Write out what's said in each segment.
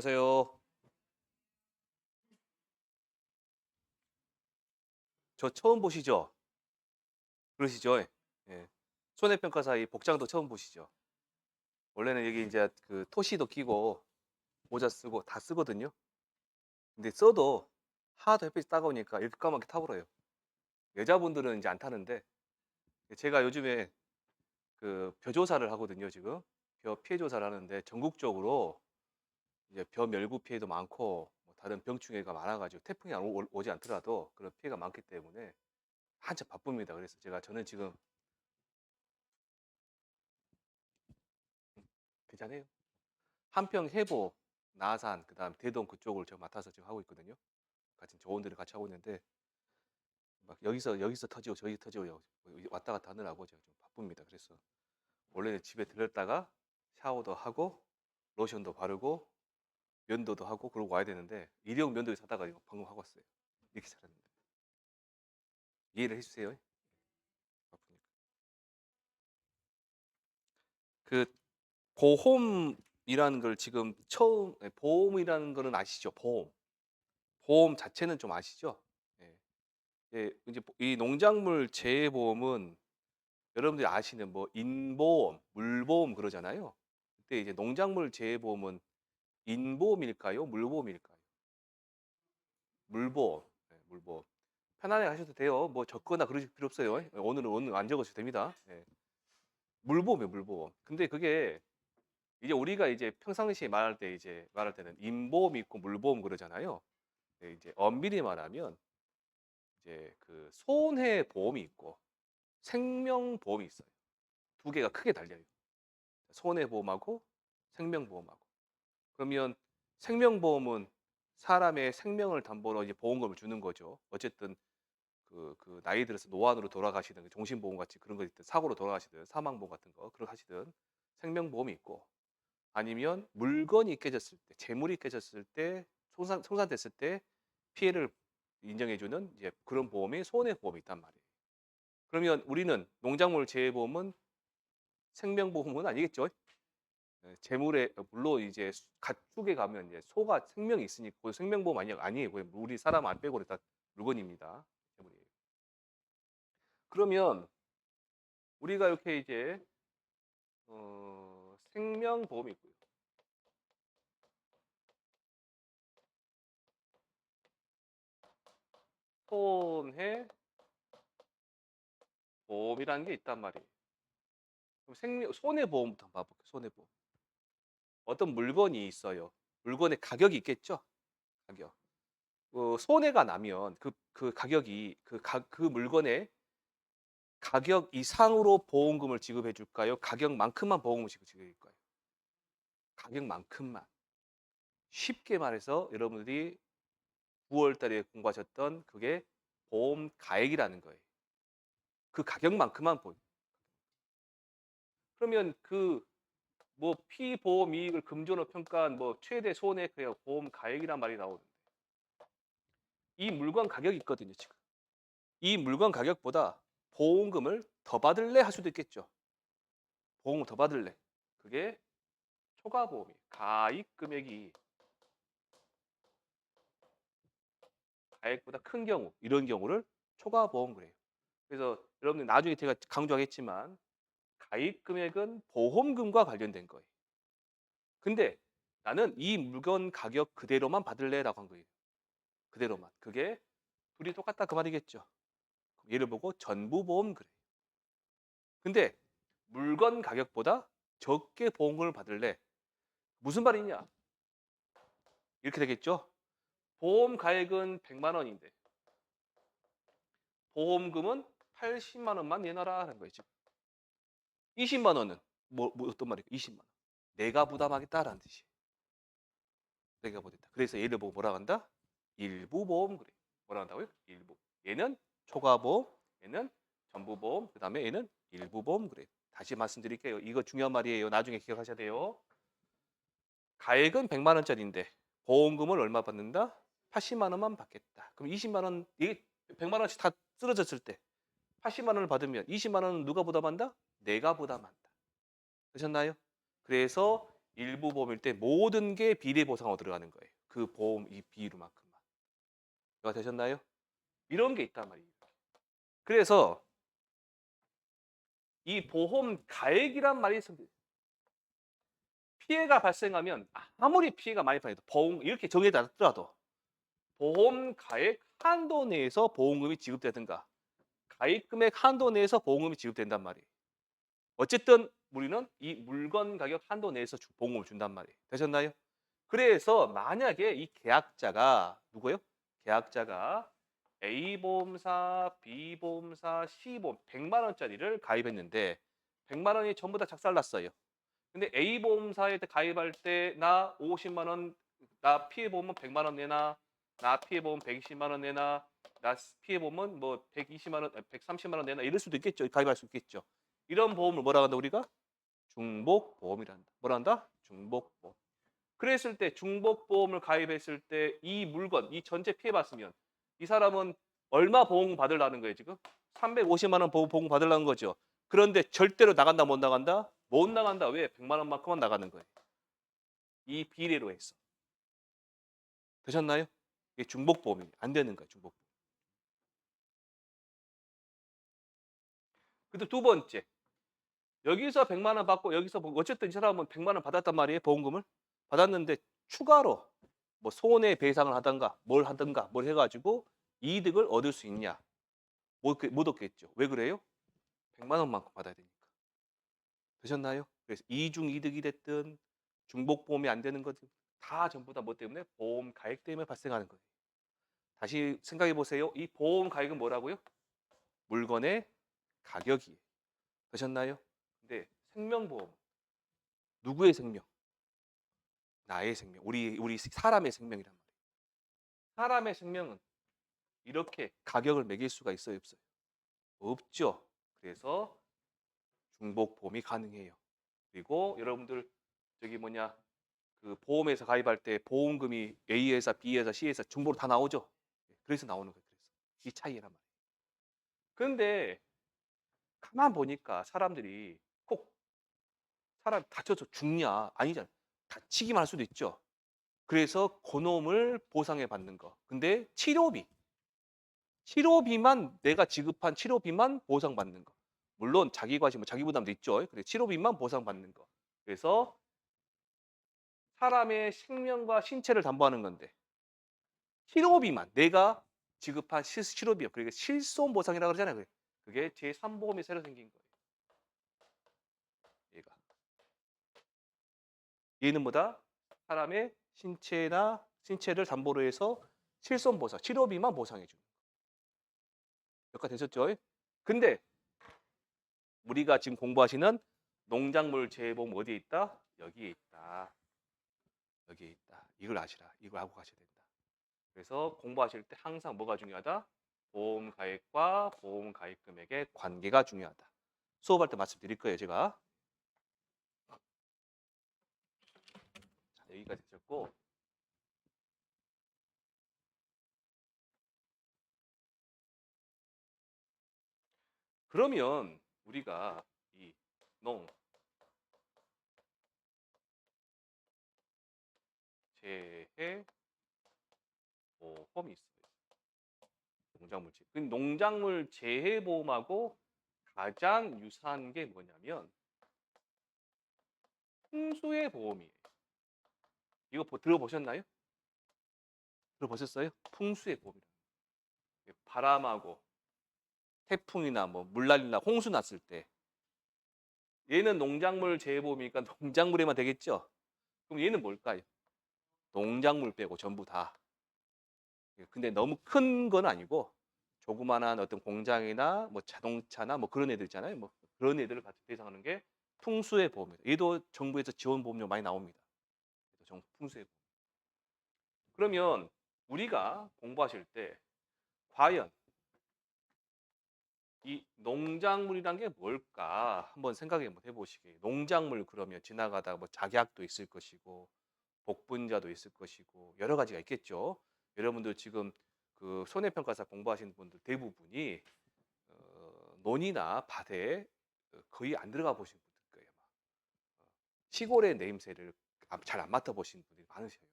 안녕하세요. 저 처음 보시죠? 그러시죠? 예. 손해평가사 이 복장도 처음 보시죠? 원래는 여기 인제 그 토시도 끼고 모자 쓰고 다 쓰거든요. 근데 써도 하도 햇빛이 따가우니까 이렇게 까맣게 타버려요. 여자분들은 인제 안 타는데 제가 요즘에 그 벼 조사를 하거든요 지금. 벼 피해 조사를 하는데 전국적으로 이제 벼 멸구 피해도 많고 뭐 다른 병충해가 많아 가지고 태풍이 안 오지 않더라도 그런 피해가 많기 때문에 한참 바쁩니다. 그래서 저는 지금 괜찮아요. 한평 해보, 나산, 그다음 대동 그쪽을 제가 맡아서 지금 하고 있거든요. 같이 조원들을 같이 하고 있는데 막 여기서 터지고 저기 터지고 왔다 갔다 하느라고 제가 좀 바쁩니다. 그래서 원래는 집에 들렀다가 샤워도 하고 로션도 바르고 면도도 하고 그러고 와야 되는데 일회용 면도기 사다가 이거 방금 하고 왔어요. 이렇게 잘했는데 이해를 해주세요. 바쁘니까. 그 보험이라는 걸 지금 처음 보험이라는 거는 아시죠? 보험. 보험 자체는 좀 아시죠? 예. 예. 이제 이 농작물 재해 보험은 여러분들이 아시는 뭐 인보험, 물보험 그러잖아요. 그때 이제 농작물 재해 보험은 인보험일까요? 물보험일까요? 물보험. 네, 물보험. 편안하게 하셔도 돼요. 뭐 적거나 그러실 필요 없어요. 오늘 안 적으셔도 됩니다. 예. 물보험이에요, 물보험. 근데 그게 이제 우리가 이제 평상시에 말할 때는 인보험이 있고 물보험 그러잖아요. 네, 이제 엄밀히 말하면 이제 그 손해보험이 있고 생명보험이 있어요. 두 개가 크게 달려요. 손해보험하고 생명보험하고. 그러면 생명보험은 사람의 생명을 담보로 이제 보험금을 주는 거죠. 어쨌든 나이 들어서 노안으로 돌아가시든 종신보험 같이 그런 거 있든 사고로 돌아가시든 사망보험 같은 거 그런 거 하시든 생명보험이 있고 아니면 물건이 깨졌을 때 재물이 깨졌을 때 손상됐을 때 피해를 인정해 주는 이제 그런 보험이 손해보험이 있단 말이에요. 그러면 우리는 농작물 재해보험은 생명보험은 아니겠죠? 예 재물에 물론 이제 가축에 가면 이제 소가 생명이 있으니까 그 생명보험 아니에요. 그냥 우리 사람 안 빼고는 다 물건입니다. 재물이에요. 그러면 우리가 이렇게 이제 생명보험이 있고요. 손해보험이라는 게 있단 말이에요. 그럼 손해보험부터 한번 봐 볼게요, 손해보험. 어떤 물건이 있어요. 물건의 가격이 있겠죠? 가격. 손해가 나면 그 가격이 그 물건의 가격 이상으로 보험금을 지급해 줄까요? 가격만큼만 보험금을 지급해 줄까요? 가격만큼만. 쉽게 말해서 여러분들이 9월 달에 공부하셨던 그게 보험 가액이라는 거예요. 그 가격만큼만 그러면 뭐 피보험 이익을 금전으로 평가한 뭐 최대 손해 그 보험 가액이란 말이 나오는데 이 물건 가격이 있거든요, 지금. 이 물건 가격보다 보험금을 더 받을래 할 수도 있겠죠. 보험을 더 받을래. 그게 초과보험이에요. 가입 금액이 가액보다 큰 경우 이런 경우를 초과보험 그래요. 그래서 여러분들 나중에 제가 강조하겠지만 가입 금액은 보험금과 관련된 거예요. 근데 나는 이 물건 가격 그대로만 받을래라고 한 거예요. 그대로만. 그게 둘이 똑같다 그 말이겠죠. 예를 보고 전부보험 그래요. 근데 물건 가격보다 적게 보험금을 받을래. 무슨 말이냐? 이렇게 되겠죠. 보험 가액은 100만 원인데 보험금은 80만 원만 내놔라 하는 거예요, 지금. 20만 원은 어떤 말일까? 20만 원. 내가 부담하겠다라는 뜻이에요. 내가 부담했다. 그래서 얘를 보고 뭐라 한다? 일부 보험 그래. 뭐라 한다고요? 일부. 얘는 초과보험, 얘는 전부보험, 그다음에 얘는 일부 보험 그래. 다시 말씀드릴게요. 이거 중요한 말이에요. 나중에 기억하셔야 돼요. 가액은 100만 원짜리인데 보험금을 얼마 받는다? 80만 원만 받겠다. 그럼 20만 원, 이게 100만 원씩 다 쓰러졌을 때 80만 원을 받으면 20만 원은 누가 부담한다? 내가 부담한다. 되셨나요? 그래서 일부 보험일 때 모든 게 비례 보상으로 들어가는 거예요. 그 보험 이 비율만큼만. 이해가 되셨나요? 이런 게 있단 말이에요. 그래서 이 보험 가액이란 말이 있습니다. 피해가 발생하면 아무리 피해가 많이 발생해도 보험 이렇게 정해져 놨더라도 보험 가액 한도 내에서 보험금이 지급되든가 가입 금액 한도 내에서 보험금이 지급된단 말이에요. 어쨌든 우리는 이 물건 가격 한도 내에서 보험금을 준단 말이에요. 되셨나요? 그래서 만약에 이 계약자가 누구예요? 계약자가 A보험사, B보험사, C보험 100만 원짜리를 가입했는데 100만 원이 전부 다 작살났어요. 근데 A보험사에 가입할 때 나 50만 원, 나 피해보험은 100만 원 내나, 나 피해보험 120만 원 내나, 나 피해보험은 뭐 120만 원, 130만 원 내나 이럴 수도 있겠죠. 가입할 수 있겠죠. 이런 보험을 뭐라 한다 우리가? 중복보험이란다. 뭐라 한다? 중복보험. 그랬을 때 중복보험을 가입했을 때 이 물건, 이 전체 피해봤으면 이 사람은 얼마 보험 받으려는 거예요 지금? 350만 원 보험 받으려는 거죠. 그런데 절대로 나간다 못 나간다? 못 나간다. 왜? 100만 원만큼만 나가는 거예요. 이 비례로 해서. 되셨나요? 이게 중복보험이 안 되는 거예요. 중복보험. 근데 두 번째. 여기서 100만 원 받고 여기서 어쨌든 이 사람은 100만 원 받았단 말이에요. 보험금을. 받았는데 추가로 뭐 손해배상을 하든가 뭘 하든가 뭘 해가지고 이득을 얻을 수 있냐? 못 얻겠죠. 왜 그래요? 100만 원만큼 받아야 되니까. 되셨나요? 그래서 이중 이득이 됐든 중복보험이 안 되는 거든 다 전부 다 뭐 때문에? 보험 가액 때문에 발생하는 거예요. 다시 생각해 보세요. 이 보험 가액은 뭐라고요? 물건의 가격이에요. 되셨나요? 근데 생명보험 누구의 생명? 나의 생명. 우리 사람의 생명이란 말이에요. 사람의 생명은 이렇게 가격을 매길 수가 있어요, 없어요? 없죠. 그래서 중복보험이 가능해요. 그리고 여러분들 저기 뭐냐 그 보험회사 가입할 때 보험금이 A회사, B회사, C회사 중복으로 다 나오죠. 그래서 나오는 거예요. 그래서 이 차이란 말이에요. 그런데 가만 보니까 사람들이 꼭 사람 다쳐서 죽냐 아니잖아요. 다치기만 할 수도 있죠. 그래서 그놈을 보상해 받는 거. 근데 치료비만 내가 지급한 치료비만 보상받는 거. 물론 자기 과실, 뭐 자기 부담도 있죠. 그래 치료비만 보상받는 거. 그래서 사람의 생명과 신체를 담보하는 건데 치료비만 내가 지급한 치료비요. 그러니까 실손 보상이라고 그러잖아요. 그게 제3보험이 새로 생긴 거예요. 얘가. 얘는 뭐다? 사람의 신체를 담보로 해서 실손 보상, 치료비만 보상해 주는 거. 여기까지 되셨죠? 근데 우리가 지금 공부하시는 농작물 재해보험 어디에 있다? 여기에 있다. 여기에 있다. 이걸 아시라. 이걸 알고 가셔야 된다. 그래서 공부하실 때 항상 뭐가 중요하다? 보험 가액과 보험 가입 금액의 관계가 중요하다. 수업할 때 말씀드릴 거예요, 제가. 자, 여기까지 되셨고. 그러면 우리가 이 농, 재해, 보험이 있어요. 농작물 재해. 그 농작물 재해 보험하고 가장 유사한 게 뭐냐면 풍수의 보험이에요. 이거 들어보셨나요? 들어보셨어요? 풍수의 보험이라는 거. 바람하고 태풍이나 뭐 물난리나 홍수 났을 때 얘는 농작물 재해보험이니까 농작물에만 되겠죠? 그럼 얘는 뭘까요? 농작물 빼고 전부 다. 근데 너무 큰 건 아니고 조그만한 어떤 공장이나 뭐 자동차나 뭐 그런 애들 있잖아요. 뭐 그런 애들을 같이 대상하는 게 풍수의 보험입니다. 얘도 정부에서 지원 보험료 많이 나옵니다. 풍수의 보험. 그러면 우리가 공부하실 때 과연 이 농작물이란 게 뭘까 한번 생각해 한번 해보시기. 농작물 그러면 지나가다가 뭐 작약도 있을 것이고 복분자도 있을 것이고 여러 가지가 있겠죠. 여러분들 지금 그 손해평가사 공부하시는 분들 대부분이 논이나 밭에 거의 안 들어가 보신 분들 거예요. 시골의 내임새를 잘 안 맡아보신 분들이 많으셔요.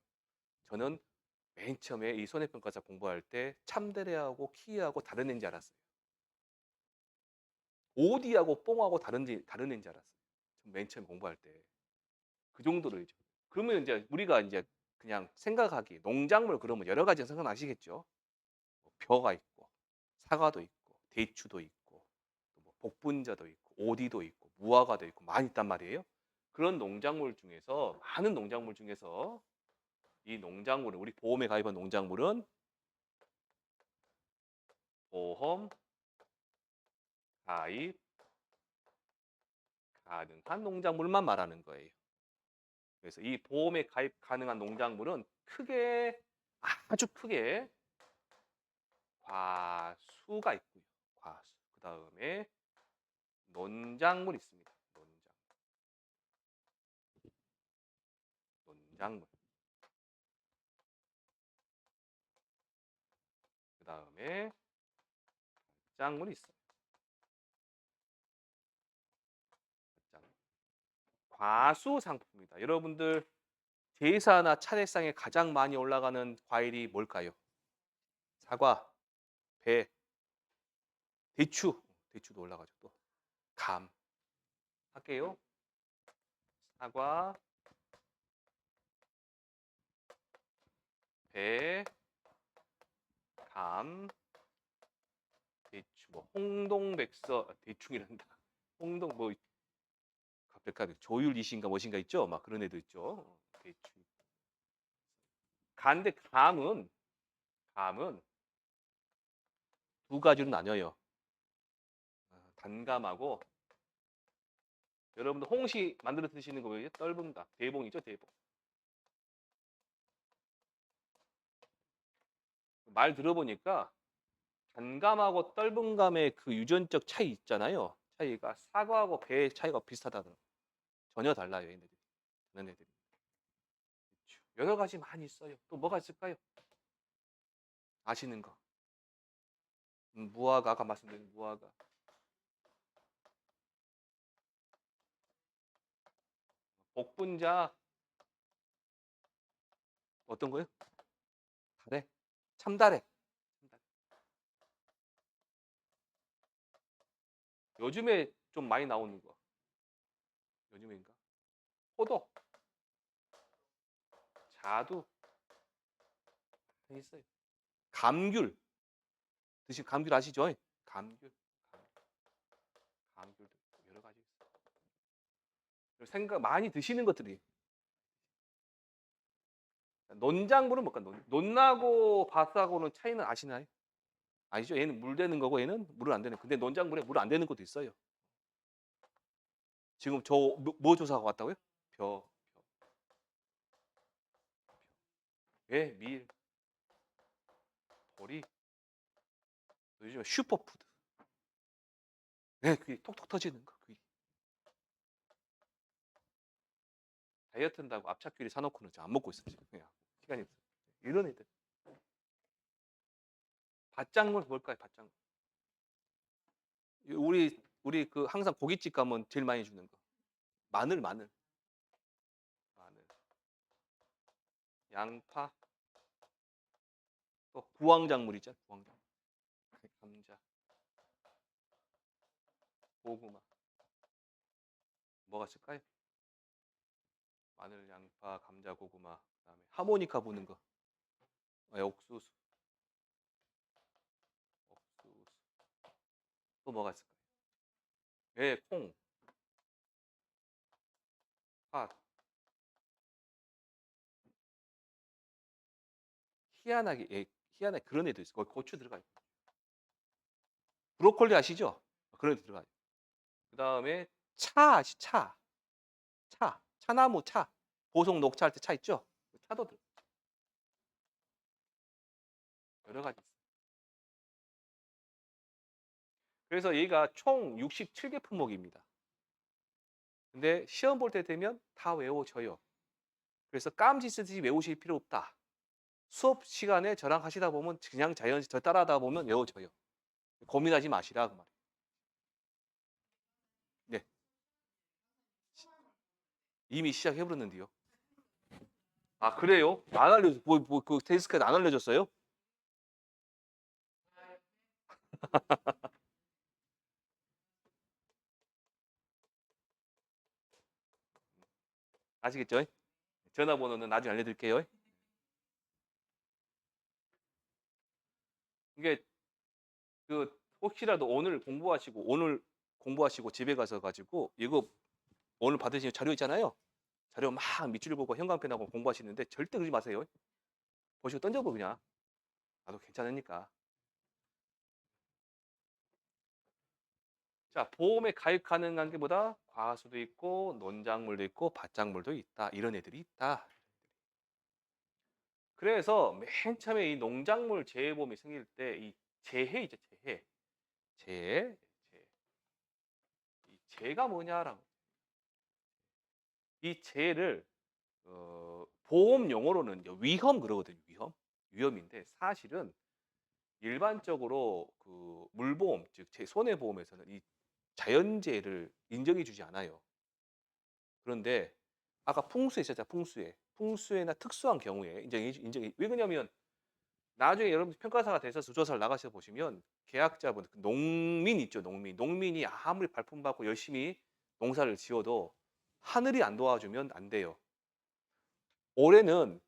저는 맨 처음에 이 손해평가사 공부할 때 참대리하고 키위하고 다른 애인지 알았어요. 오디하고 뽕하고 다른 애인지 알았어요. 맨 처음 공부할 때. 그 정도로 이제. 그러면 이제 우리가 이제 그냥 생각하기 농작물 그러면 여러 가지 생각나시겠죠. 뭐 벼가 있고 사과도 있고 대추도 있고 또뭐 복분자도 있고 오디도 있고 무화과도 있고 많이 있단 말이에요. 그런 농작물 중에서 많은 농작물 중에서 이 농작물은 우리 보험에 가입한 농작물은 보험 가입 가능한 농작물만 말하는 거예요. 그래서 이 보험에 가입 가능한 농작물은 크게 아주 크게 과수가 있고요. 과수. 그다음에 논작물 있습니다. 논작물. 그다음에 밭작물이 있어요. 밭작물. 과수 상품입니다. 여러분들 제사나 차례상에 가장 많이 올라가는 과일이 뭘까요? 사과, 배, 대추. 대추도 올라가죠. 또 감. 할게요. 사과, 배, 감, 대추. 뭐 홍동백서 대충이란다. 홍동 뭐 갑자기 조율이신가 뭐신가 있죠? 막 그런 애도 있죠. 대추. 근데 감은 두 가지로 나뉘어요. 단감하고 여러분들 홍시 만들어 드시는 거 뭐예요? 떫은감, 대봉이죠, 대봉. 말 들어보니까 단감하고 떫은감의 그 유전적 차이 있잖아요. 차이가 사과하고 배의 차이가 비슷하다더라고요. 전혀 달라요, 얘네들이. 다른 애들이. 여러 가지 많이 있어요. 또 뭐가 있을까요? 아시는 거. 무화과, 아까 말씀드린 무화과. 복분자, 어떤 거요? 다래? 참다래. 요즘에 좀 많이 나오는 거. 요즘인가? 호독, 자두 있어요. 감귤. 드신 감귤 아시죠? 감귤. 감귤도 있고 여러 가지 있어요. 생각 많이 드시는 것들이. 논작물은 뭘까? 논하고 밭하고는 차이는 아시나요? 아시죠? 얘는 물 되는 거고 얘는 물을 안 되는. 근데 논작물에 물 안 되는 것도 있어요. 지금 저 뭐 조사하고 왔다고요? 벼, 배, 밀, 보리. 요즘 슈퍼푸드. 네, 그게 톡톡 터지는 거. 그게. 다이어트 한다고 압착귤이 사놓고는 안 먹고 있어요. 지금 그냥 시간이 없어요. 이런 애들. 밭작물 뭘까요? 밭작물. 우리 그 항상 고깃집 가면 제일 많이 주는 거. 마늘, 마늘. 마늘. 양파. 또 부황작물 있잖아요. 부황작물. 감자. 고구마. 뭐가 있을까요? 마늘, 양파, 감자, 고구마. 그다음에 하모니카 부는 거. 옥수수. 옥수수. 또 뭐가 있을까요? 예, 콩, 팥. 희한하게 희한하게 그런 애도 있어요. 거기 고추 들어가 있고. 브로콜리 아시죠? 그런 애 들어가요. 그다음에 차. 차나무 차. 보송 녹차할 때 차 있죠? 그 차도 여러 가지 있어요. 그래서 얘가 총 67개 품목입니다. 근데 시험 볼 때 되면 다 외워져요. 그래서 깜지 쓰듯이 외우실 필요 없다. 수업 시간에 저랑 하시다 보면 그냥 자연스레 저 따라하다 보면 외워져요. 고민하지 마시라 그 말이에요. 네. 이미 시작해 버렸는데요. 아 그래요? 안 알려줬 그 데스크에 안 알려줬어요? 아시겠죠? 전화번호는 나중에 알려드릴게요. 이게 혹시라도 오늘 공부하시고 집에 가서 가지고 이거 오늘 받으신 자료 있잖아요. 자료 막 밑줄 보고 형광펜하고 공부하시는데 절대 그러지 마세요. 보시고 던져버 그냥. 나도 괜찮으니까. 자, 보험에 가입 가능한 게 뭐다? 과수도 있고 논작물도 있고 밭작물도 있다. 이런 애들이 있다. 그래서 맨 처음에 이 농작물 재해보험이 생길 때 이 재해이죠, 재해. 재해. 재해. 이 재가 뭐냐라고. 이 재해를 보험 용어로는 이제 위험 그러거든요. 위험. 위험인데 사실은 일반적으로 그 물보험 즉 제 손해보험에서는 이 자연재해를 인정해 주지 않아요. 그런데 아까 풍수에 있었잖아요, 풍수에. 풍수해나 특수한 경우에 인정이 왜 그러냐면 나중에 여러분 평가사가 돼서 조사를 나가셔 보시면 계약자분 그 농민 있죠, 농민. 농민이 아무리 발품받고 열심히 농사를 지어도 하늘이 안 도와주면 안 돼요. 올해는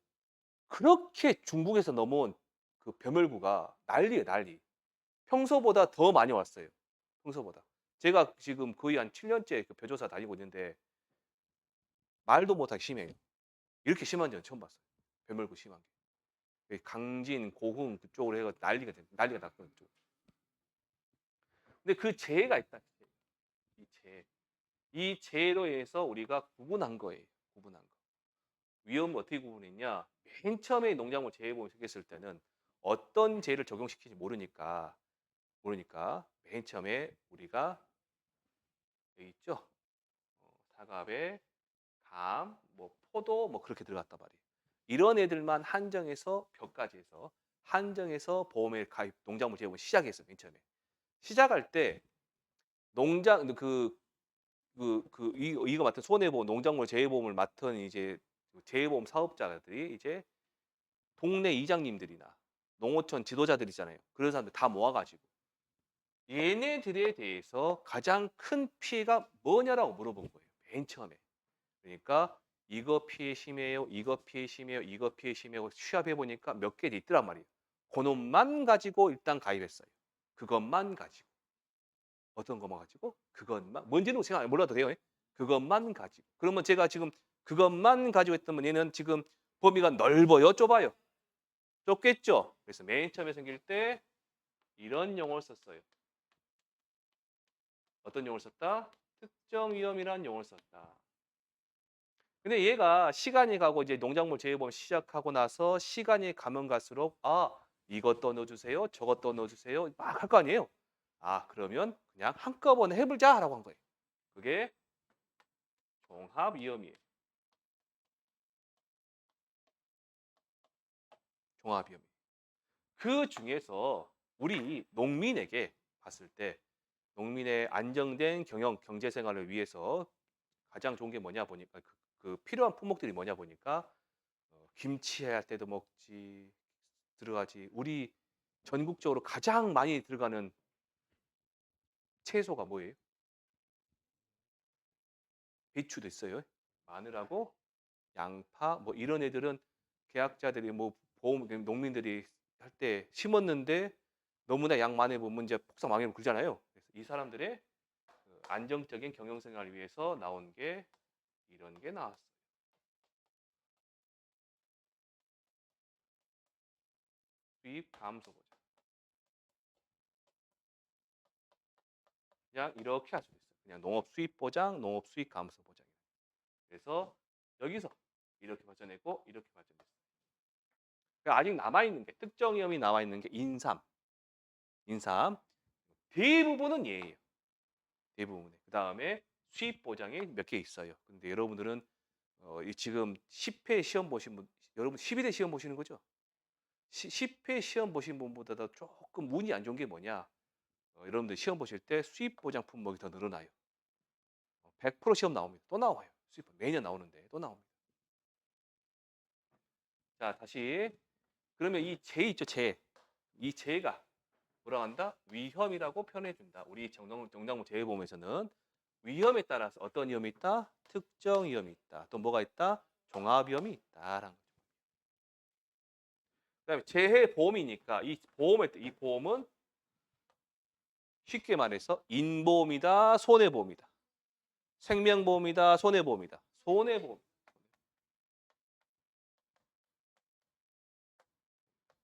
그렇게 중국에서 넘어온 그 벼멸구가 난리예요, 난리. 평소보다 더 많이 왔어요, 평소보다. 제가 지금 거의 한 7 년째 그 벼조사 다니고 있는데 말도 못하게 심해요. 이렇게 심한 적은 처음 봤어요, 벼멸구 심한 게. 그 강진, 고흥 그쪽으로 해가 난리가 났거든요. 근데 그 재해가 있다. 이 재해. 이 재해로 인해서 우리가 구분한 거예요. 구분한 거. 위험을 어떻게 구분했냐? 맨 처음에 농작물 재해보험 생겼을 때는 어떤 재해를 적용시킬지 모르니까 맨 처음에 우리가 여기 있죠. 사과배, 감, 뭐 포도 뭐 그렇게 들어갔단 말이에요. 이런 애들만 한정해서 벼까지 해서 한정해서 보험에 가입 농작물 재해보험 시작했어요. 맨 처음에. 시작할 때 농장 이거 맡은 손해보험 농작물 재해보험을 맡은 이제 그 재해보험 사업자들이 이제 동네 이장님들이나 농어촌 지도자들 있잖아요. 그런 사람들 다 모아 가지고 얘네들에 대해서 가장 큰 피해가 뭐냐라고 물어본 거예요. 맨 처음에. 그러니까 "이거 피해 심해요. 이거 피해 심해요. 이거 피해 심해요." 취합해 보니까 몇 개 있더란 말이에요. 고놈만 가지고 일단 가입했어요. 그것만 가지고. 어떤 것만 가지고? 그것만. 뭔지는 제가 몰라도 돼요. 그것만 가지고. 그러면 제가 지금 그것만 가지고 했더면 얘는 지금 범위가 넓어요, 좁아요? 좁겠죠? 그래서 맨 처음에 생길 때 이런 용어를 썼어요. 어떤 용어를 썼다? 특정 위험이라는 용어를 썼다. 근데 얘가 시간이 가고 이제 농작물 재해보험 시작하고 나서 시간이 가면 갈수록 이것도 넣어주세요. 저것도 넣어주세요. 막 할 거 아니에요. 그러면 그냥 한꺼번에 해보자라고 한 거예요. 그게 종합 위험이에요. 종합 위험. 그 중에서 우리 농민에게 봤을 때 농민의 안정된 경제 생활을 위해서 가장 좋은 게 뭐냐 보니까 그 필요한 품목들이 뭐냐 보니까 김치해 할 때도 먹지 들어가지. 우리 전국적으로 가장 많이 들어가는 채소가 뭐예요? 배추도 있어요. 마늘하고 양파 뭐 이런 애들은 계약자들이 뭐 보험 농민들이 할 때 심었는데 너무나 양 많이 보면 이제 폭삭 망해면 그러잖아요. 그래서 이 사람들의 그 안정적인 경영 생활을 위해서 나온 게 이런 게 나왔어요. 수입 감소 보장. 그냥 이렇게 할 수도 있어요. 그냥 농업 수입 보장, 농업 수익 감소 보장. 그래서 여기서 이렇게 발전했고 이렇게 발전했어요. 그러니까 아직 남아 있는 게 특정 위험이 남아 있는 게 인삼. 인삼. 대부분은 얘예요. 대부분은. 그다음에 수입 보장이 몇 개 있어요. 근데 여러분들은 이 지금 10회 시험 보신 분 여러분 11회 시험 보시는 거죠? 10회 시험 보신 분보다도 조금 운이 안 좋은 게 뭐냐? 여러분들 시험 보실 때 수입 보장 품목이 더 늘어나요. 100% 시험 나옵니다. 또 나와요. 수입 매년 나오는데 또 나옵니다. 자, 다시. 그러면 이 재 있죠, 재. 이 재가 뭐라 한다? 위험이라고 표현해 준다. 우리 정당문 재해보험에서는 위험에 따라서 어떤 위험이 있다? 특정 위험이 있다. 또 뭐가 있다? 종합 위험이 있다라는 거죠. 그다음에 재해보험이니까 이 보험은 쉽게 말해서 인보험이다, 손해보험이다. 생명보험이다, 손해보험이다. 손해보험.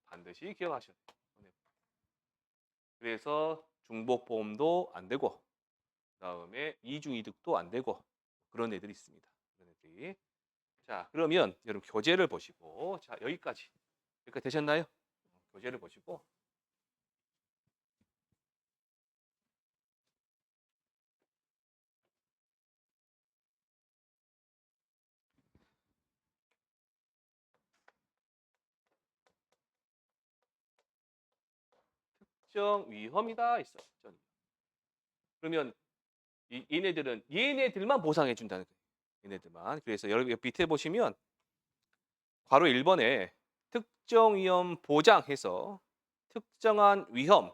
반드시 기억하셔야 돼요. 손해보험. 그래서 중복보험도 안 되고 그다음에 이중이득도 안 되고 그런 애들이 있습니다. 그런 애들이. 자, 그러면 여러분 교재를 보시고 자, 여기까지 되셨나요? 교재를 보시고 특정 위험이다 있어. 특정 위험. 그러면 얘네들만 보상해 준다는 거예요. 얘네들만. 그래서 여러분 옆 밑에 보시면 괄호 1번에 특정 위험 보장해서 특정한 위험,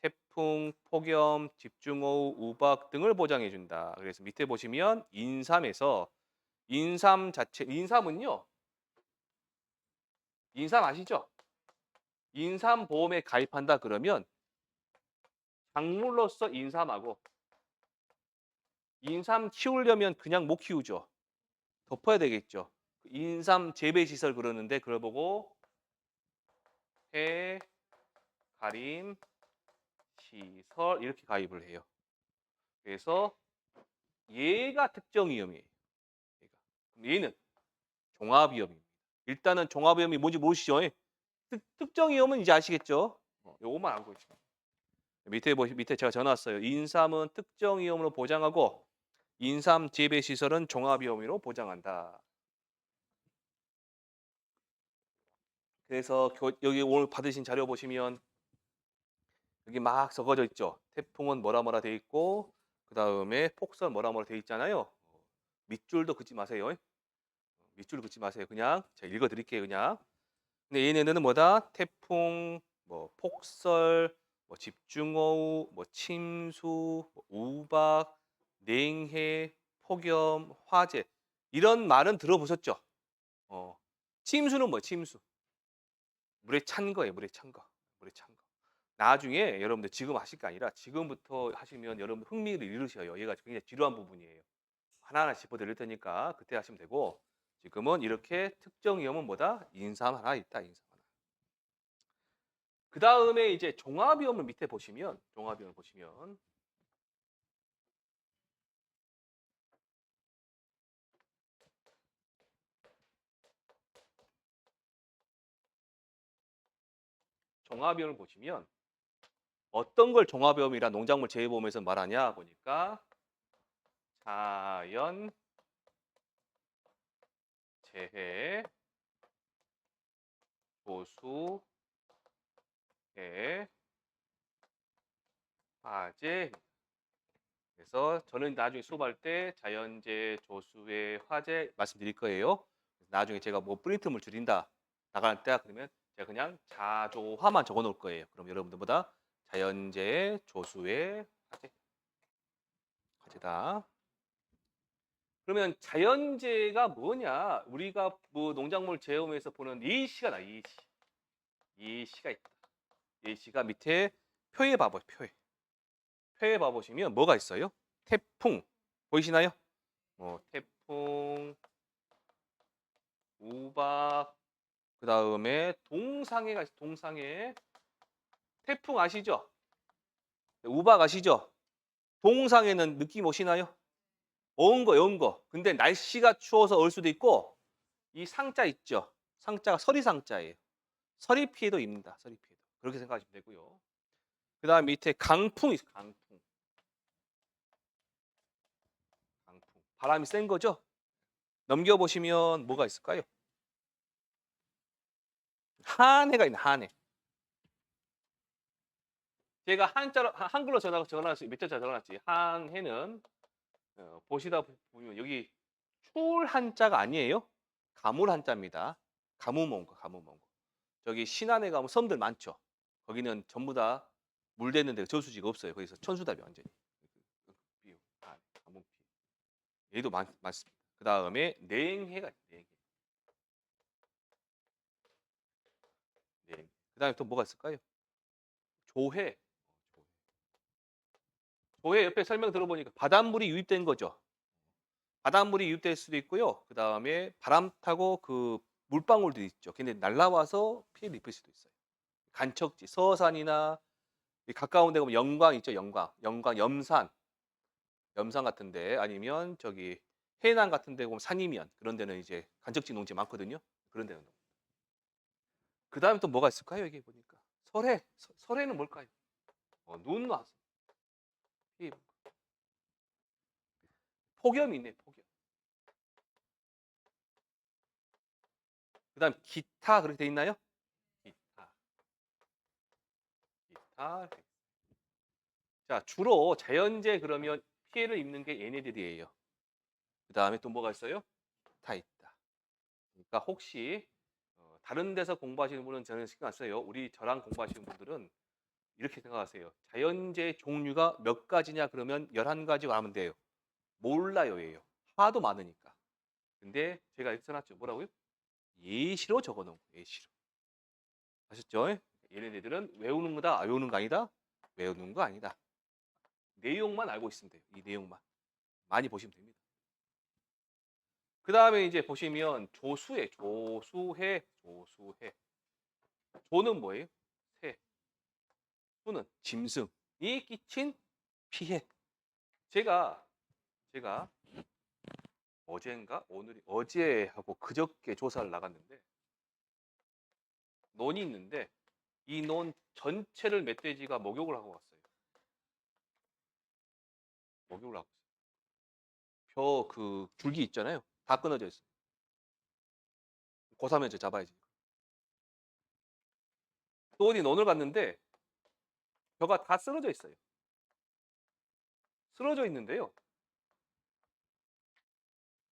태풍, 폭염, 집중호우, 우박 등을 보장해 준다. 그래서 밑에 보시면 인삼에서 인삼은요. 인삼 아시죠? 인삼 보험에 가입한다 그러면 작물로서 인삼하고 인삼 키우려면 그냥 못 키우죠. 덮어야 되겠죠. 인삼 재배 시설 그러는데 그걸 보고 해 가림 시설 이렇게 가입을 해요. 그래서 얘가 특정 위험이에요. 얘는 종합 위험입니다. 일단은 종합 위험이 뭔지 모르시죠? 특정 위험은 이제 아시겠죠? 요것만 알고 있습니다. 밑에 제가 적어 놨어요. 인삼은 특정 위험으로 보장하고 인삼 재배 시설은 종합 위험으로 보장한다. 그래서 여기 오늘 받으신 자료 보시면 여기 막 적어져 있죠. 태풍은 뭐라 뭐라 돼 있고 그다음에 폭설 뭐라 뭐라 돼 있잖아요. 밑줄도 긋지 마세요. 밑줄 긋지 마세요. 그냥 제가 읽어 드릴게요, 그냥. 근데 얘네들은 뭐다? 태풍, 뭐 폭설, 뭐 집중호우, 뭐 침수, 뭐 우박, 냉해, 폭염, 화재 이런 말은 들어보셨죠? 어. 침수는 뭐 침수? 물에 찬 거예요, 물에 찬 거. 물에 찬 거. 나중에 여러분들 지금 하실 게 아니라 지금부터 하시면 여러분 흥미를 잃으셔요. 얘가 굉장히 지루한 부분이에요. 하나하나 짚어 드릴 테니까 그때 하시면 되고 지금은 이렇게 특정 위험은 뭐다? 인삼 하나 있다. 인삼 하나. 그다음에 이제 종합위험을 밑에 보시면 종합위험을 보시면 종합위험을 보시면 어떤 걸 종합위험이라 농작물 재해보험에서 말하냐 보니까 자연 재해 조수 해 화재 그래서 저는 나중에 수업할 때 자연재해 조수해 화재 말씀드릴 거예요. 나중에 제가 뭐 프린트물 줄인다 나갈 때 그러면 제가 그냥 자조화만 적어 놓을 거예요. 그럼 여러분들보다 자연재해 조수해 화재다. 그러면 자연재해가 뭐냐? 우리가 뭐 농작물 재해오면서 보는 예시가 나 예시. 예시가 있다. 예시가 밑에 표에 봐봐 표에. 표에 봐보시면 뭐가 있어요? 태풍 보이시나요? 태풍, 우박, 그 다음에 동상해가 있어. 동상해. 태풍 아시죠? 우박 아시죠? 동상해는 느낌 오시나요? 어은 거. 근데 날씨가 추워서 얼 수도 있고 이 상자 있죠? 상자가 서리상자예요. 서리 피해도 입니다. 서리 피해도. 그렇게 생각하시면 되고요. 그다음 밑에 강풍 있어. 강풍. 강풍. 바람이 센 거죠? 넘겨 보시면 뭐가 있을까요? 한해가 있네. 한해. 제가 한글로 적어놨어요. 몇 자자 적어놨지. 한해는 보시다 보면 여기 출 한자가 아니에요. 가물 한자입니다. 가뭄 원고. 저기 신안에 가면 섬들 많죠. 거기는 전부 다 물대는 데 저수지가 없어요. 거기서 천수답이 완전히. 비유. 가뭄 피. 얘도 많습니다. 그다음에 냉해가 있어요. 냉해. 냉해. 그다음에 또 뭐가 있을까요? 조해. 조해 옆에 설명 들어보니까 바닷물이 유입된 거죠. 바닷물이 유입될 수도 있고요. 그다음에 바람 타고 그 물방울들이 있죠. 걔네 날아와서 피해를 입을 수도 있어요. 간척지, 서산이나 이 가까운 데 보면 영광 있죠, 영광. 영광, 염산 같은 데 아니면 저기 해남 같은 데 보면 산이면 그런 데는 이제 간척지 농지 많거든요. 그런 데는. 그다음에 또 뭐가 있을까요? 여기 보니까. 설해. 설해는 뭘까요? 눈 와서 피해. 폭염이 있네, 폭염. 그다음 기타 그렇게 돼 있나요? 기타. 기타. 자, 주로 자연재해 그러면 피해를 입는 게 얘네들이에요. 그다음에 또 뭐가 있어요? 다 있다. 그러니까 혹시 다른 데서 공부하시는 분은 저는 신경 안 써요. 저랑 공부하시는 분들은 이렇게 생각하세요. 자연재해 종류가 몇 가지냐 그러면 11가지가 하면 돼요. 몰라요, 예요. 하도 많으니까. 근데 제가 이렇게 써놨죠. 뭐라고요? 예시로 적어놓은 거예요. 예시로. 아셨죠? 얘네들은 외우는 거다, 외우는 거 아니다? 외우는 거 아니다. 내용만 알고 있으면 돼요. 이 내용만. 많이 보시면 됩니다. 그다음에 이제 보시면 조수해. 조는 뭐예요? 새. 수는 짐승이 끼친 피해. 제가 어젠가 오늘이 어제하고 그저께 조사를 나갔는데 논이 있는데 이 논 전체를 멧돼지가 목욕을 하고 갔어요. 목욕을 하고 있어요. 벼 그 줄기 있잖아요. 다 끊어져 있어요. 고사면 저 잡아야지. 또 어디 논을 갔는데 벼가 다 쓰러져 있어요. 쓰러져 있는데요.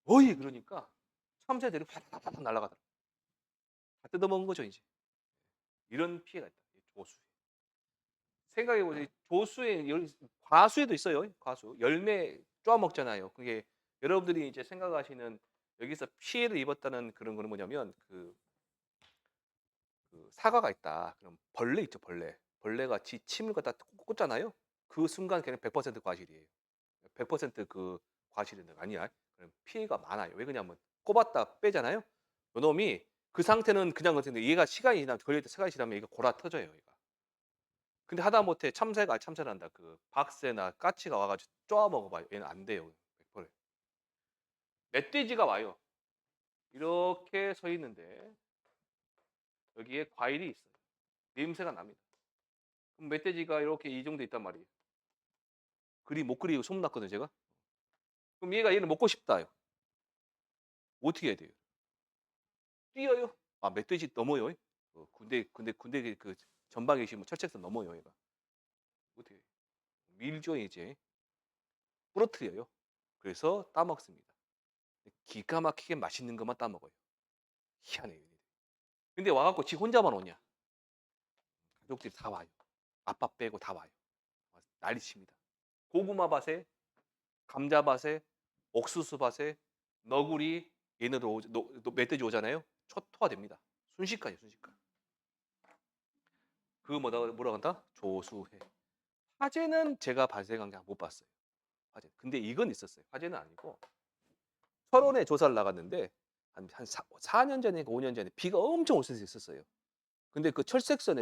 어이 그러니까 참새들이 파닥파닥 날아가더라고요. 다 뜯어먹은 거죠 이제. 이런 피해가 있다. 조수. 생각해 보세요. 조수에 과수에도 있어요. 과수. 열매 쪼아 먹잖아요. 그게 여러분들이 이제 생각하시는 여기서 피해를 입었다는 그런 거는 뭐냐면 그 사과가 있다. 그럼 벌레 있죠, 벌레. 벌레가 지 침을 갖다 꽂잖아요. 그 순간 걔는 100% 과실이에요. 100%그 과실은 아니야. 그럼 피해가 많아요. 왜 그러냐면 꼽았다 빼잖아요. 요놈이 그 상태는 그냥 같은데 얘가 시간이 지나면 걸릴 때 시간이 지나면 얘가 골아 터져요, 얘가. 근데 하다못해 참새란다. 그 박새나 까치가 와 가지고 쪼아 먹어 봐요. 얘는 안 돼요. 100%. 멧돼지가 와요. 이렇게 서 있는데 여기에 과일이 있어요. 냄새가 납니다. 그럼 멧돼지가 이렇게 이 정도 있단 말이에요. 못 그리고 소문났거든요, 제가. 그럼 얘가 얘를 먹고 싶다. 어떻게 해야 돼요? 뛰어요. 아, 멧돼지 넘어요. 군대 그 전방에 계시면 철책선 넘어요, 얘가. 어떻게 해요? 밀죠, 이제. 부러뜨려요. 그래서 따먹습니다. 기가 막히게 맛있는 것만 따먹어요. 희한해요. 근데 와 갖고 지 혼자만 오냐? 가족들이 다 와요. 아빠 빼고 다 와요. 와서 난리칩니다. 고구마 밭에, 감자 밭에, 옥수수 밭에, 너구리 얘네들 멧돼지 오잖아요. 초토화됩니다. 순식간이에요, 순식간. 그거 뭐라 한다? 조수해. 화재는 제가 발생한 게 못 봤어요. 화재. 근데 이건 있었어요. 화재는 아니고 철원에 조사를 나갔는데 한 4년 전인가 5년 전에 비가 엄청 올 수 있었어요. 근데 그 철책선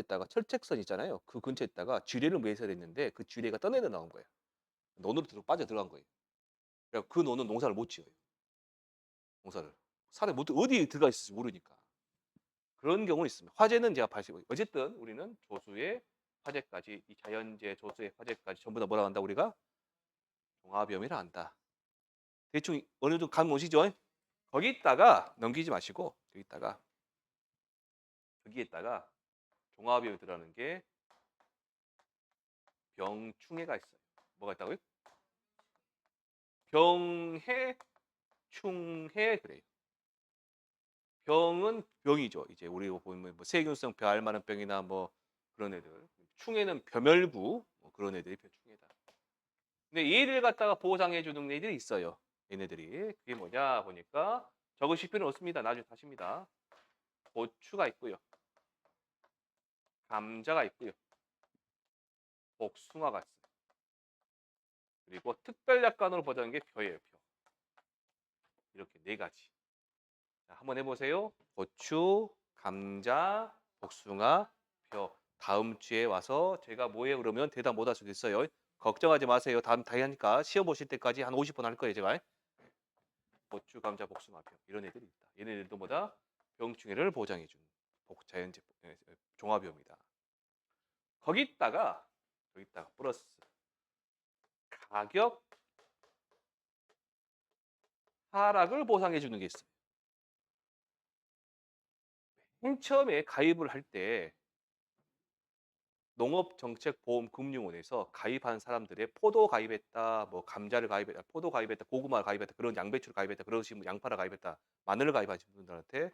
있잖아요. 그 근처에 있다가 쥐레를 매설했는데 그 쥐레가 떠내려 나온 거예요. 논으로 빠져 들어간 거예요. 그래서 그 논은 농사를 못 지어요. 농사를. 사람이 못 어디 들어가 있을지 모르니까. 그런 경우는 있습니다. 화재는 제가 발생. 어쨌든 우리는 조수의 화재까지 이 자연재해 조수의 화재까지 전부 다 뭐라 한다 우리가 종합위험이라 한다. 대충 어느 정도 감 오시죠? 거기다가 넘기지 마시고 여기에다가 종합위험이 들어가는 게 병충해가 있어요. 뭐가 있다고요? 병해, 충해 그래요. 병은 병이죠. 이제 우리가 보면 뭐 세균성 벼 앓는 병이나 뭐 그런 애들. 충해는 벼멸구 뭐 그런 애들이 충해다. 근데 얘를 갖다가 보상해 주는 애들이 있어요. 얘네들이. 그게 뭐냐 보니까 적으실 필요는 없습니다. 나중에 다십니다. 고추가 있고요. 감자가 있고요. 복숭아가 있어요. 그리고 특별 약관으로 보자는 게 벼예요. 벼. 이렇게 네 가지. 자, 한번 해보세요. 고추, 감자, 복숭아, 벼. 다음 주에 와서 제가 뭐해 그러면 대답 못 할 수도 있어요. 걱정하지 마세요. 다음 다 하니까 시험 보실 때까지 한 50번 할 거예요, 제가. 고추, 감자, 복숭아, 벼. 이런 애들이 있다. 얘네들도 뭐다? 병충해를 보장해 주는 자연제 종합비용이다. 거기다가 플러스 가격 하락을 보상해 주는 게 있어요. 맨 처음에 가입을 할 때 농업정책보험금융원에서 가입한 사람들의 포도 가입했다, 뭐 감자를 가입했다, 포도 가입했다, 고구마를 가입했다, 그런 양배추를 가입했다, 그러신 양파를 가입했다, 마늘을 가입하신 분들한테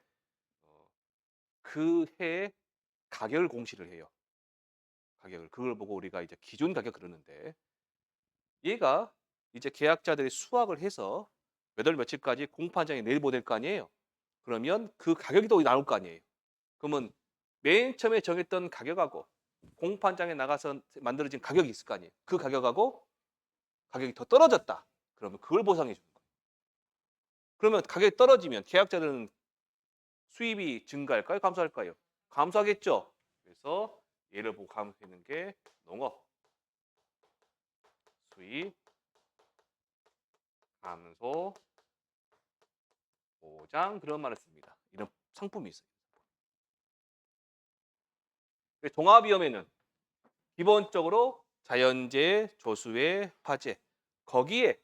그 해에 가격을 공시를 해요. 가격을. 그걸 보고 우리가 이제 기준 가격 그러는데 얘가 이제 계약자들이 수확을 해서 몇 월 며칠까지 공판장에 내보낼 거 아니에요. 그러면 그 가격이 또 나올 거 아니에요. 그러면 맨 처음에 정했던 가격하고 공판장에 나가서 만들어진 가격이 있을 거 아니에요. 그 가격하고 가격이 더 떨어졌다. 그러면 그걸 보상해 주는 거예요. 그러면 가격이 떨어지면 계약자들은 수입이 증가할까요? 감소할까요? 감소하겠죠. 그래서 얘를 보고 감소하는 게 농업 수입 감소 보장 그런 말을 씁니다. 이런 상품이 있어요. 종합위험에는 기본적으로 자연재해, 조수해, 화재 거기에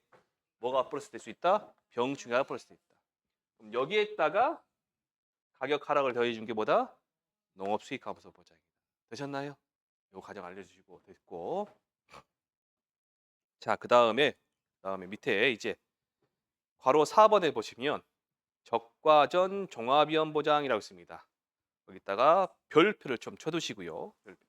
뭐가 플러스 될 수 있다? 병충해가 플러스 될 수 있다. 그럼 여기에다가 가격 하락을 더해 준 게 뭐다? 농업 수익 감소 보장입니다. 되셨나요? 요 과정 알려주시고 됐고 자 그다음에 밑에 이제 괄호 4번에 보시면 적과전 종합위험 보장이라고 있습니다. 여기다가 별표를 좀 쳐두시고요. 별표.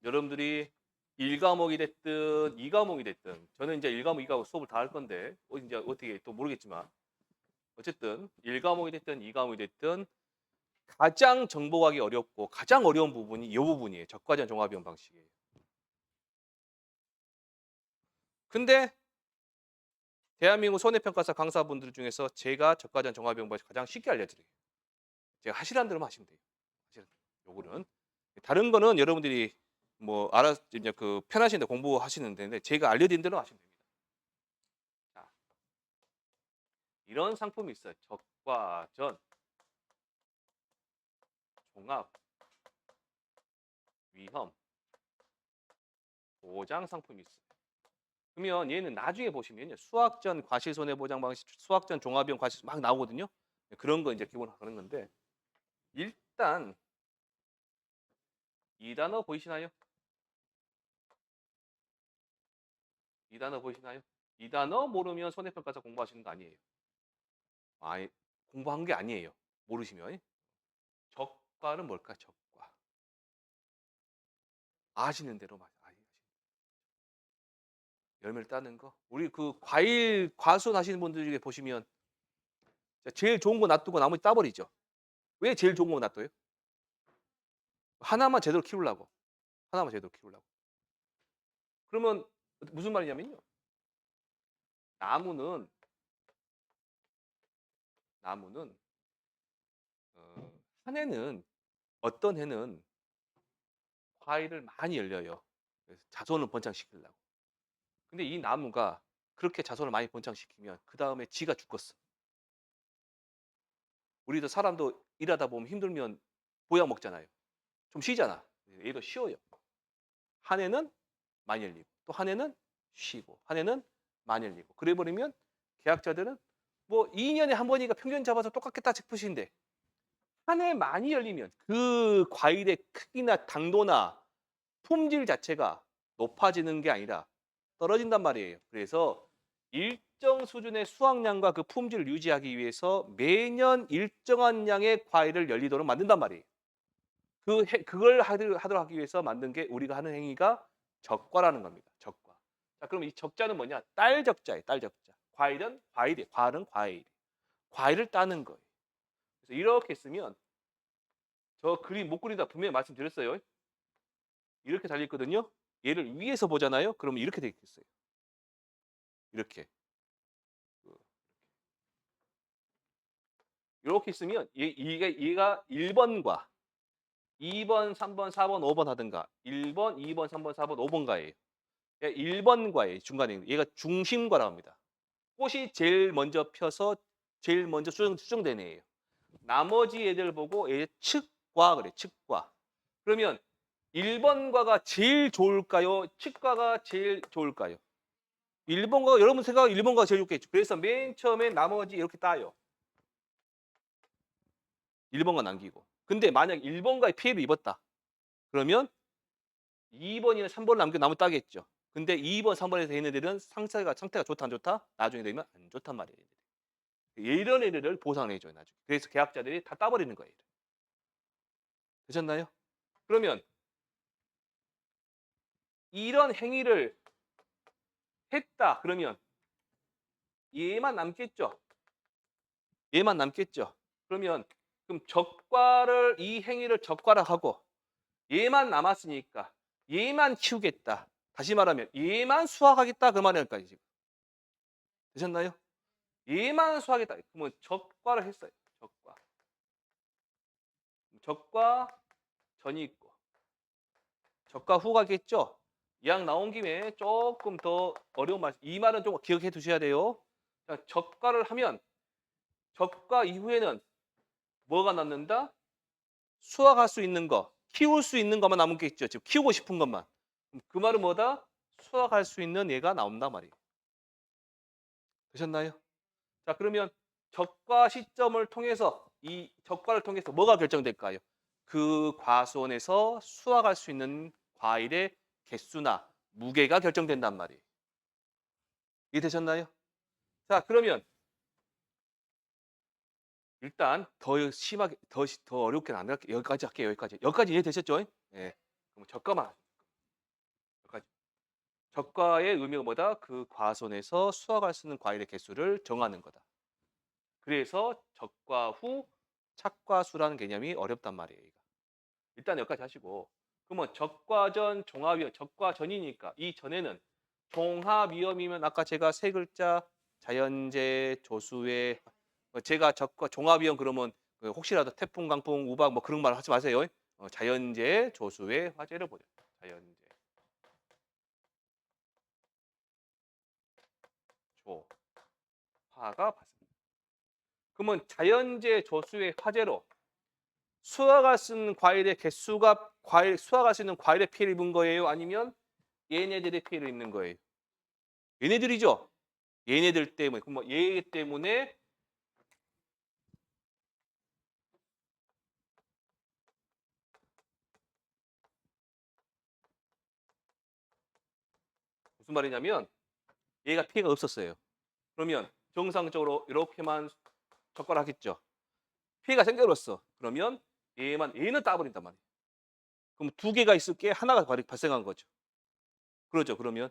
여러분들이 1과목이 됐든 2과목이 됐든 저는 이제 1과목, 2과목 수업을 다 할 건데 이제 어떻게 또 모르겠지만 어쨌든 1과목이 됐든 2과목이 됐든 가장 정복하기 어렵고 가장 어려운 부분이 이 부분이에요. 적과전 종합위험 방식이에요. 근데 대한민국 손해평가사 강사분들 중에서 제가 적과전 종합위험 방식 가장 쉽게 알려드려요. 제가 하시라는 대로만 하시면 돼요. 요거는 다른 거는 여러분들이 뭐 알아 이제 그 편하신 데 공부하시는 데인데 제가 알려드린 대로 하시면 됩니다. 자, 이런 상품이 있어요. 적과전 종합 위험 보장 상품이 있어요. 그러면 얘는 나중에 보시면요. 수학전 과실손해보장 방식, 수학전 종합위험 과실 막 나오거든요. 그런 거 이제 기본으로 하는 건데 일단 이 단어 보이시나요? 이 단어 보이시나요? 이 단어 모르면 손해평가사 공부하시는 거 아니에요. 아예 공부한 게 아니에요. 모르시면. 적과는 뭘까? 적과. 아시는 대로만. 열매를 따는 거. 우리 그 과일 과수원 하시는 분들 중에 보시면 제일 좋은 거 놔두고 나머지 따버리죠. 왜 제일 좋은 거 놔둬요? 하나만 제대로 키우려고. 하나만 제대로 키우려고. 그러면 무슨 말이냐면요. 나무는 나무는 한 해는 어떤 해는 과일을 많이 열려요. 그래서 자손을 번창시키려고. 근데 이 나무가 그렇게 자손을 많이 번창시키면 그다음에 지가 죽었어. 우리도 사람도 일하다 보면 힘들면 보약 먹잖아요. 좀 쉬잖아. 얘도 쉬어요. 한 해는 많이 열리고 또 한 해는 쉬고 한 해는 많이 열리고 그래 버리면 계약자들은 뭐 2년에 한 번이니까 평균 잡아서 똑같겠다 싶으신데 한 해 많이 열리면 그 과일의 크기나 당도나 품질 자체가 높아지는 게 아니라 떨어진단 말이에요. 그래서 일정 수준의 수확량과 그 품질을 유지하기 위해서 매년 일정한 양의 과일을 열리도록 만든단 말이에요. 그걸 하도록 하기 위해서 만든 게 우리가 하는 행위가 적과라는 겁니다. 적과. 자, 그럼 이 적자는 뭐냐? 딸 적자예요. 딸 적자. 과일은 과일이에요. 과일은 과일. 과일을 따는 거예요. 그래서 이렇게 쓰면 저 그림 못 그리다 분명히 말씀드렸어요. 이렇게 달려 있거든요. 얘를 위에서 보잖아요. 그러면 이렇게 돼 있겠어요. 이렇게. 이렇게 있으면 얘가 1번과 2번, 3번, 4번, 5번 하든가 1번, 2번, 3번, 4번, 5번가예요. 1번과예요. 중간에 있는 얘가 중심과라고 합니다. 꽃이 제일 먼저 펴서 제일 먼저 수정되는 애예요. 나머지 애들 보고 얘 측과 그래. 측과. 그러면 1번과가 제일 좋을까요? 측과가 제일 좋을까요? 1번과 여러분 생각하면 1번과가 제일 좋겠죠. 그래서 맨 처음에 나머지 이렇게 따요. 1번과 남기고. 근데 만약 1번과의 피해를 입었다. 그러면 2번이나 3번을 남겨 나무 따겠죠. 근데 2번, 3번에서 있는 애들은 상태가 좋다 안 좋다? 나중에 되면 안 좋단 말이에요. 이런 애들을 보상을 해줘요 나중에. 그래서 계약자들이 다 따버리는 거예요. 되셨나요? 그러면 이런 행위를 했다 그러면 얘만 남겠죠. 얘만 남겠죠. 그러면 그럼 적과를 이 행위를 적과라 하고 얘만 남았으니까 얘만 키우겠다. 다시 말하면 얘만 수확하겠다 그 말일까요 지금. 되셨나요? 얘만 수확하겠다. 그러면 적과를 했어요. 적과. 적과 전이 있고 적과 후가겠죠. 양 나온 김에 조금 더 어려운 말, 이 말은 좀 기억해 두셔야 돼요. 자, 적과를 하면 적과 이후에는 뭐가 남는다? 수확할 수 있는 거, 키울 수 있는 것만 남은 게 있죠. 지금 키우고 싶은 것만. 그 말은 뭐다? 수확할 수 있는 얘가 나온단 말이에요. 되셨나요? 자, 그러면 적과 시점을 통해서 이 적과를 통해서 뭐가 결정될까요? 그 과수원에서 수확할 수 있는 과일의 개수나 무게가 결정된단 말이에요. 이해되셨나요? 자, 그러면 일단 더 심하게 더 어렵게는 안 할게요. 여기까지 할게요. 여기까지 이해되셨죠? 예. 그럼 적과만 여기까지. 적과의 의미가 뭐다? 그 과수원에서 수확할 수 있는 과일의 개수를 정하는 거다. 그래서 적과 후 착과수라는 개념이 어렵단 말이에요. 일단 여기까지 하시고 그러면 적과전, 종합위험, 적과전이니까 이 전에는 종합위험이면 아까 제가 세 글자 자연재, 조수의 제가 적과 종합위험 그러면 그 혹시라도 태풍, 강풍, 우박 뭐 그런 말 하지 마세요. 자연재, 조수의 화재를 보자. 자연재, 조, 화가 발생. 그러면 자연재, 조수의 화재로 수확할 수 있는 과일의 개수가 수확할 수 있는 과일의 피해를 입은 거예요? 아니면 얘네들의 피해를 입는 거예요? 얘네들이죠. 얘네들 때문에 그럼 얘 때문에 무슨 말이냐면 얘가 피해가 없었어요. 그러면 정상적으로 이렇게만 젓가락했죠. 피해가 생겨버렸어. 그러면 얘는 따버린단 말이에요. 그럼 두 개가 있을 게 하나가 발생한 거죠. 그러죠. 그러면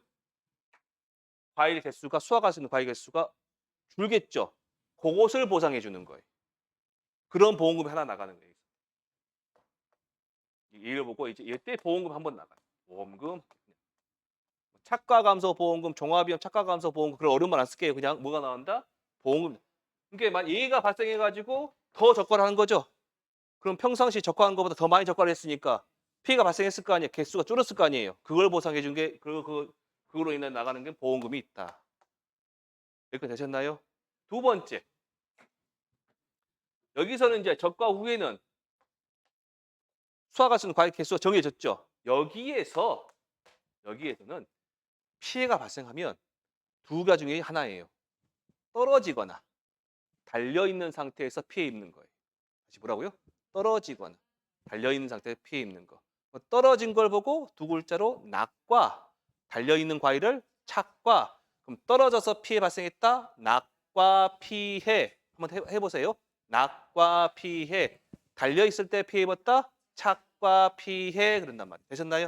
과일 개수가 수확할 수 있는 과일 개수가 줄겠죠. 그것을 보상해 주는 거예요. 그런 보험금이 하나 나가는 거예요. 얘를 보고 이제 얘때 보험금 한번 나가요. 보험금 착과 감소 보험금, 종합위험 착과 감소 보험금 그런 어려운 말 안 쓸게요. 그냥 뭐가 나온다? 보험금. 그러니까 만 얘가 발생해 가지고 더 적발을 한 거죠. 그럼 평상시 적발한 것보다 더 많이 적발을 했으니까 피해가 발생했을 거 아니에요. 개수가 줄었을 거 아니에요. 그걸 보상해 준 게 그거로 인해 나가는 게 보험금이 있다. 여기까지 되셨나요? 두 번째. 여기서는 이제 적과 후에는 수확할 수 있는 과일 개수가 정해졌죠. 여기에서는 피해가 발생하면 두 가지 중에 하나예요. 떨어지거나 달려있는 상태에서 피해 입는 거예요. 다시 뭐라고요? 떨어지거나 달려있는 상태에서 피해 입는 거. 떨어진 걸 보고 두 글자로 낙과 달려있는 과일을 착과 그럼 떨어져서 피해 발생했다. 낙과 피해 한번 해보세요. 낙과 피해 달려 있을 때 피해 입었다. 착과 피해 그런단 말이에요. 되셨나요?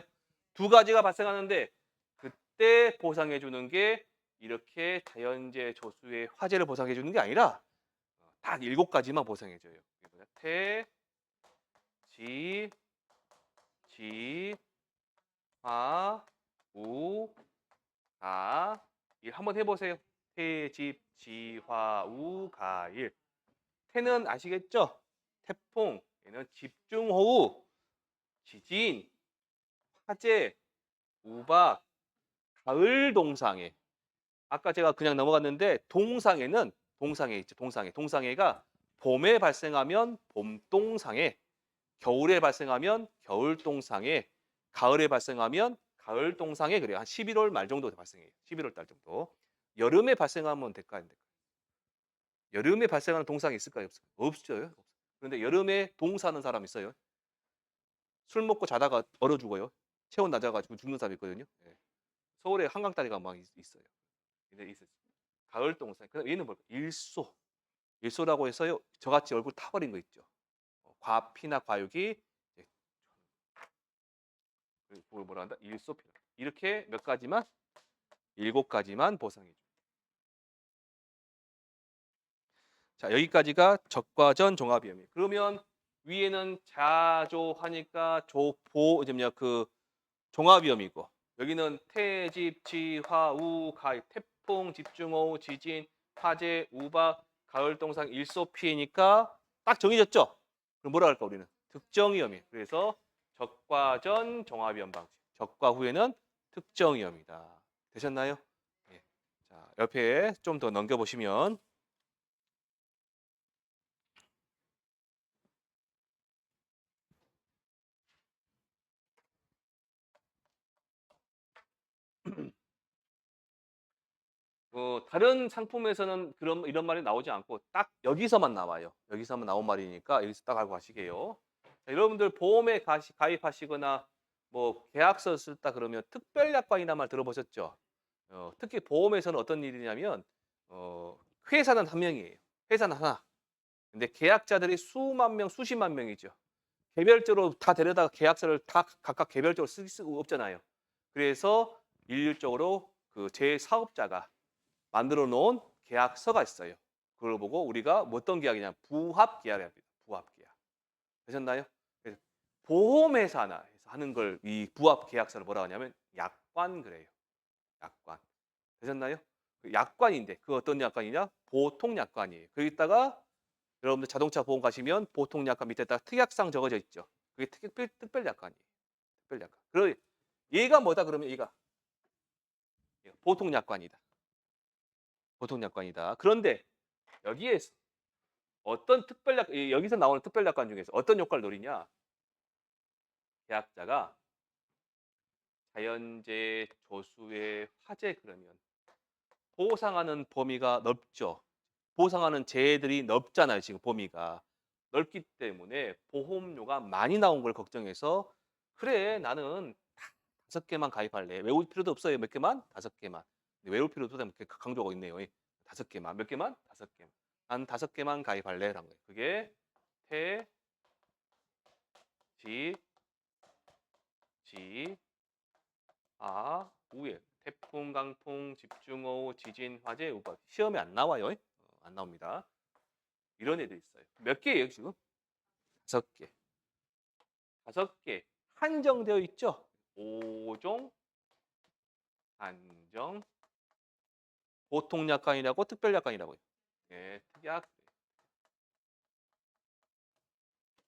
두 가지가 발생하는데 그때 보상해 주는 게 이렇게 자연재해 조수의 화재를 보상해 주는 게 아니라 딱 7가지만 보상해 줘요. 태, 지, 지, 화, 우, 가, 일 한번 해보세요. 태, 집, 지, 화, 우, 가, 일. 태는 아시겠죠? 태풍, 얘는 집중호우, 지진, 화재, 우박, 가을 동상해. 아까 제가 그냥 넘어갔는데 동상해 있죠. 동상해가 봄에 발생하면 봄동상해, 겨울에 발생하면 겨울동상해, 가을에 발생하면 가을동상해 그래요. 한 11월 말 정도 발생해요. 11월 달 정도. 여름에 발생하면 될까요? 안 될까요? 여름에 발생하는 동상이 있을까요? 없어요? 없어요. 그런데 여름에 동사는 사람 있어요. 술 먹고 자다가 얼어 죽어요. 체온 낮아가지고 죽는 사람 있거든요. 예. 서울에 한강다리가 막 있어요. 근데 있어요. 가을 동상. 그다음 얘는 뭘까? 일소. 일소라고 해서요. 저같이 얼굴 타버린 거 있죠. 과피나 과육이 이제 뭐라 한다? 일소피. 이렇게 몇 가지만 7가지만 보상해 줘. 자, 여기까지가 적과전 종합위험이에요. 그러면 위에는 자조하니까 조보 이제 뭐냐 그 종합위험이고 여기는 태집, 지화, 우, 가입, 태풍, 집중호우, 지진, 화재, 우박, 가을 동상, 일소 피해니까 딱 정해졌죠? 그럼 뭐라 할까 우리는? 특정위험이에요. 그래서 적과 전 종합위험 방식. 적과 후에는 특정위험이다. 되셨나요? 예. 자, 옆에 좀 더 넘겨보시면 다른 상품에서는 그런 이런 말이 나오지 않고 딱 여기서만 나와요. 여기서만 나온 말이니까 여기서 딱 알고 가시게요. 자, 여러분들 보험에 가입하시거나 뭐 계약서 쓸다 그러면 특별약관이라는 말 들어보셨죠? 특히 보험에서는 어떤 일이냐면 회사는 한 명이에요. 회사는 하나. 근데 계약자들이 수만 명, 수십만 명이죠. 개별적으로 다 데려다가 계약서를 다 각각 개별적으로 쓸 수 없잖아요. 그래서 일률적으로 그 제 사업자가 만들어 놓은 계약서가 있어요. 그걸 보고 우리가 뭐 어떤 계약이냐 부합 계약을 합니다. 부합 계약. 되셨나요? 그래서 보험회사나 해서 하는 걸 이 부합 계약서를 뭐라고 하냐면 약관 그래요. 약관. 되셨나요? 그 약관인데 그 어떤 약관이냐? 보통 약관이에요. 거기다가 여러분들 자동차 보험 가시면 보통 약관 밑에다 특약사항 적어져 있죠. 그게 특별 약관이에요. 특별 약관. 그 얘가 뭐다 그러면 얘가 보통 약관이다. 보통 약관이다. 그런데 여기에서 어떤 여기서 나오는 특별 약관 중에서 어떤 효과를 노리냐? 계약자가 자연재해, 조수의 화재 그러면 보상하는 범위가 넓죠. 보상하는 재해들이 넓잖아요. 지금 범위가 넓기 때문에 보험료가 많이 나온 걸 걱정해서 그래 나는 딱 5개만 가입할래. 외울 필요도 없어요. 몇 개만? 5개만. 외울 필요도 없다. 이렇게 강조하고 있네요. 5개만. 몇 개만? 5개만. 난 5개만 가입할래라는 거예요. 그게 태, 지, 지, 우에 태풍, 강풍, 집중호우, 지진, 화재, 우박. 시험에 안 나와요. 안 나옵니다. 이런 애들 있어요. 몇 개예요, 지금? 5개. 5개. 한정되어 있죠? 5종, 한정, 보통 약관이라고 특별 약관이라고요. 예, 특약.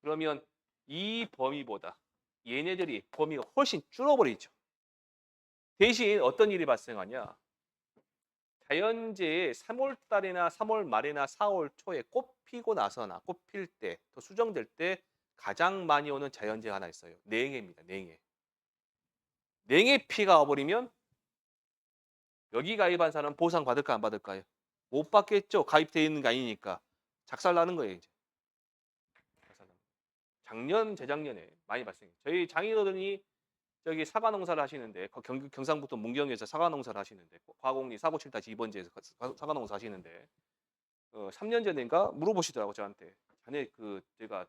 그러면 이 범위보다 얘네들이 범위가 훨씬 줄어버리죠. 대신 어떤 일이 발생하냐? 자연재해 3월 달이나 3월 말이나 4월 초에 꽃 피고 나서나 꽃 필 때, 또 수정될 때 가장 많이 오는 자연재해 하나 있어요. 냉해입니다. 냉해. 냉해 피가 와버리면 여기 가입한 사람 보상 받을까 안 받을까요? 못 받겠죠. 가입돼 있는 게 아니니까. 작살 나는 거예요, 이제. 작살 나는 작년, 재작년에 많이 발생해요. 저희 장인어른이 저기 사과 농사를 하시는데 경상북도 문경에서 사과 농사를 하시는데 과곡리 497-2번지에서 사과 농사 하시는데 3년 전인가 물어보시더라고 저한테. 자네 제가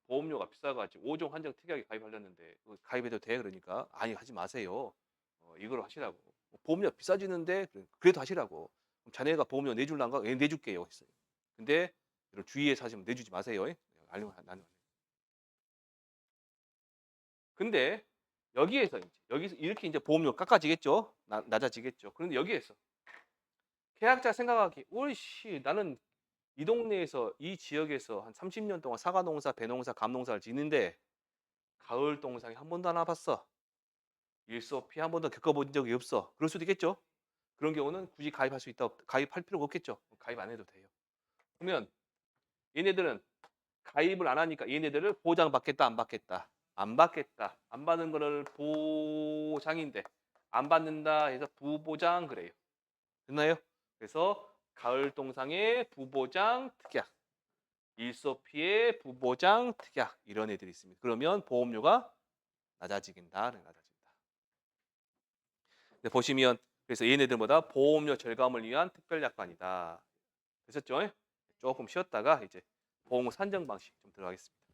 보험료가 비싸가지고 5종 한정 특약에 가입하렸는데 가입해도 돼? 그러니까 아니 하지 마세요. 이걸 하시라고. 보험료 비싸지는데 그래도 하시라고. 그럼 자네가 보험료 내줄란가? 예, 내줄게요. 했어요. 근데 이런 주위에서 하시면 내주지 마세요. 예? 나는. 근데 여기서 이렇게 이제 보험료 깎아지겠죠? 낮아지겠죠. 그런데 여기에서 계약자 생각하기, 오이씨, 나는 이 동네에서 이 지역에서 한 30년 동안 사과 농사, 배 농사, 감 농사를 짓는데 가을 동상에 한 번도 안 와봤어. 일소 피해 한 번도 겪어본 적이 없어. 그럴 수도 있겠죠. 그런 경우는 굳이 가입할 수 있다, 가입할 필요가 없겠죠. 가입 안 해도 돼요. 그러면 얘네들은 가입을 안 하니까 얘네들을 보장받겠다, 안 받겠다. 안 받겠다. 안 받는 거를 보장인데 안 받는다 해서 부보장 그래요. 됐나요? 그래서 가을 동상의 부보장 특약, 일소 피해 부보장 특약 이런 애들이 있습니다. 그러면 보험료가 낮아지긴다. 낮아진다. 근데 보시면 그래서 얘네들보다 보험료 절감을 위한 특별약관이다. 되셨죠? 조금 쉬었다가 이제 보험 산정 방식 좀 들어가겠습니다.